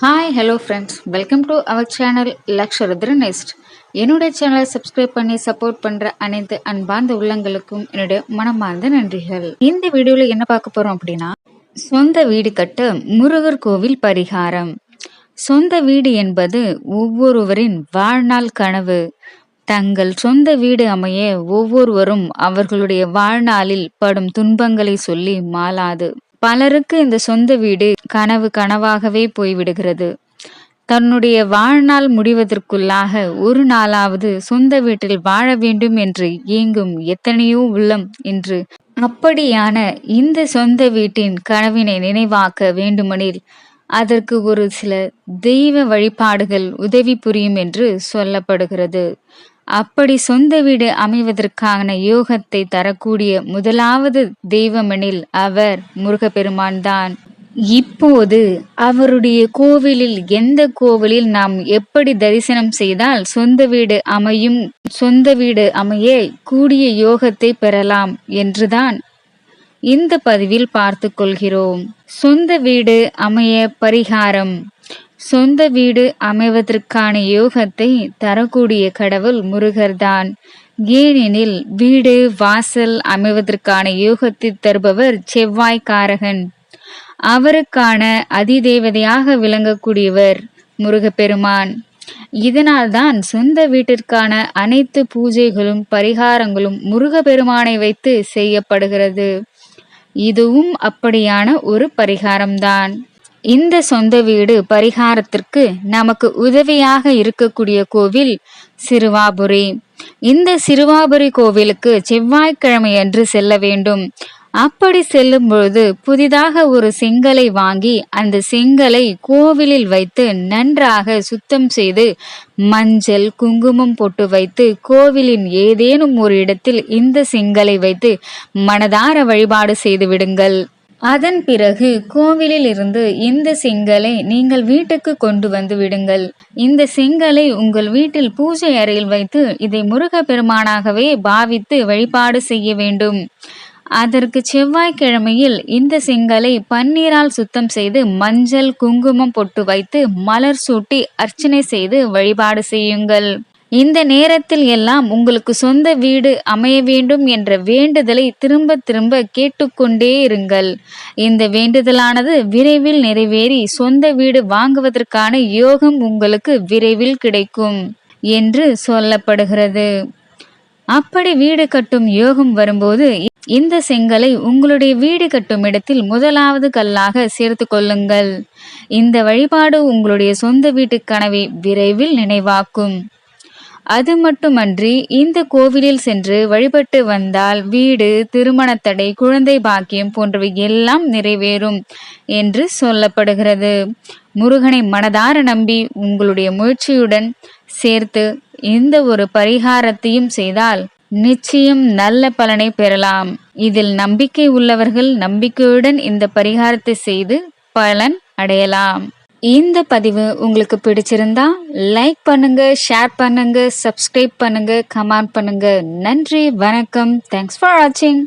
Hi hello friends, welcome to our channel Laksharudra nest. என்னுடைய சேனலை subscribe பண்ணி சப்போர்ட் பண்ணுற அனைத்து அன்பார்ந்த உள்ளங்களுக்கும் என்னுடைய மனமார்ந்த நன்றிகள். இந்த வீடியோவில் என்ன பார்க்க போகிறோம் அப்படின்னா, சொந்த வீடு கட்ட முருகர் கோவில் பரிகாரம். சொந்த வீடு என்பது ஒவ்வொருவரின் வாழ்நாள் கனவு. தங்கள் சொந்த வீடு அமைய ஒவ்வொருவரும் அவர்களுடைய வாழ்நாளில் படும் துன்பங்களை சொல்லி மாளாது. பலருக்கு இந்த சொந்த வீடு கனவு கனவாகவே போய்விடுகிறது. தன்னுடைய வாழ்நாள் முடிவதற்குள்ளாக ஒரு நாளாவது சொந்த வீட்டில் வாழ வேண்டும் என்று ஏங்கும் எத்தனையோ உள்ளம் இன்று அப்படியான இந்த சொந்த வீட்டின் கனவினை நினைவாக்க வேண்டுமெனில் அதற்கு ஒரு சில தெய்வ வழிபாடுகள் உதவி புரியும் என்று சொல்லப்படுகிறது. அப்படி சொந்த வீடு அமைவதற்கான யோகத்தை தரக்கூடிய முதலாவது தெய்வமெனில் அவர் முருகப்பெருமான் தான். இப்போது அவருடைய கோவிலில் எந்த கோவிலில் நாம் எப்படி தரிசனம் செய்தால் சொந்த வீடு அமைய கூடிய யோகத்தை பெறலாம் என்றுதான் இந்த பதிவில் பார்த்து கொள்கிறோம். சொந்த வீடு அமைய பரிகாரம். சொந்த வீடு அமைவதற்கான யோகத்தை தரக்கூடிய கடவுள் முருகர்தான். ஏனெனில் வீடு வாசல் அமைவதற்கான யோகத்தை தருபவர் செவ்வாய்க்காரகன். அவருக்கான அதிதேவதையாக விளங்கக்கூடியவர் முருகப்பெருமான். இதனால்தான் சொந்த வீட்டிற்கான அனைத்து பூஜைகளும் பரிகாரங்களும் முருகப்பெருமானை வைத்து செய்யப்படுகிறது. இதுவும் அப்படியான ஒரு பரிகாரம்தான். இந்த சொந்த வீடு பரிகாரத்திற்கு நமக்கு உதவியாக இருக்கக்கூடிய கோவில் சிறுவாபுரி. இந்த சிறுவாபுரி கோவிலுக்கு செவ்வாய்க்கிழமை அன்று செல்ல வேண்டும். அப்படி செல்லும் பொழுது புதிதாக ஒரு செங்கலை வாங்கி அந்த செங்கலை கோவிலில் வைத்து நன்றாக சுத்தம் செய்து மஞ்சள் குங்குமம் போட்டு வைத்து கோவிலின் ஏதேனும் ஒரு இடத்தில் இந்த செங்கலை வைத்து மனதார வழிபாடு செய்து விடுங்கள். அதன் பிறகு கோவிலில் இருந்து இந்த செங்கலை நீங்கள் வீட்டுக்கு கொண்டு வந்து விடுங்கள். இந்த செங்கலை உங்கள் வீட்டில் பூஜை அறையில் வைத்து இதை முருகப்பெருமானாகவே பாவித்து வழிபாடு செய்ய வேண்டும். அதற்கு செவ்வாய்க்கிழமையில் இந்த செங்கலை பன்னீரால் சுத்தம் செய்து மஞ்சள் குங்குமம் பொட்டு வைத்து மலர் சூட்டி அர்ச்சனை செய்து வழிபாடு செய்யுங்கள். இந்த நேரத்தில் எல்லாம் உங்களுக்கு சொந்த வீடு அமைய வேண்டும் என்ற வேண்டுதலை திரும்ப திரும்ப கேட்டுக்கொண்டே இருங்கள். இந்த வேண்டுதலானது விரைவில் நிறைவேறி சொந்த வீடு வாங்குவதற்கான யோகம் உங்களுக்கு விரைவில் கிடைக்கும் என்று சொல்லப்படுகிறது. அப்படி வீடு கட்டும் யோகம் வரும்போது இந்த செங்கலை உங்களுடைய வீடு கட்டும் இடத்தில் முதலாவது கல்லாக சேர்த்து கொள்ளுங்கள். இந்த வழிபாடு உங்களுடைய சொந்த வீட்டு கனவை விரைவில் நினைவாக்கும். அது மட்டுமன்றி இந்த கோவிலில் சென்று வழிபட்டு வந்தால் வீடு, திருமண தடை, குழந்தை பாக்கியம் போன்றவை எல்லாம் நிறைவேறும் என்று சொல்லப்படுகிறது. முருகனை மனதார நம்பி உங்களுடைய முயற்சியுடன் சேர்த்து இந்த ஒரு பரிகாரத்தையும் செய்தால் நிச்சயம் நல்ல பலனை பெறலாம். இதில் நம்பிக்கை உள்ளவர்கள் நம்பிக்கையுடன் இந்த பரிகாரத்தை செய்து பலன் அடையலாம். இந்த பதிவு உங்களுக்கு பிடிச்சிருந்தா லைக் பண்ணுங்க, ஷேர் பண்ணுங்க, சப்ஸ்கிரைப் பண்ணுங்க, கமெண்ட் பண்ணுங்க. நன்றி, வணக்கம். தேங்க்ஸ் ஃபார் வாட்சிங்.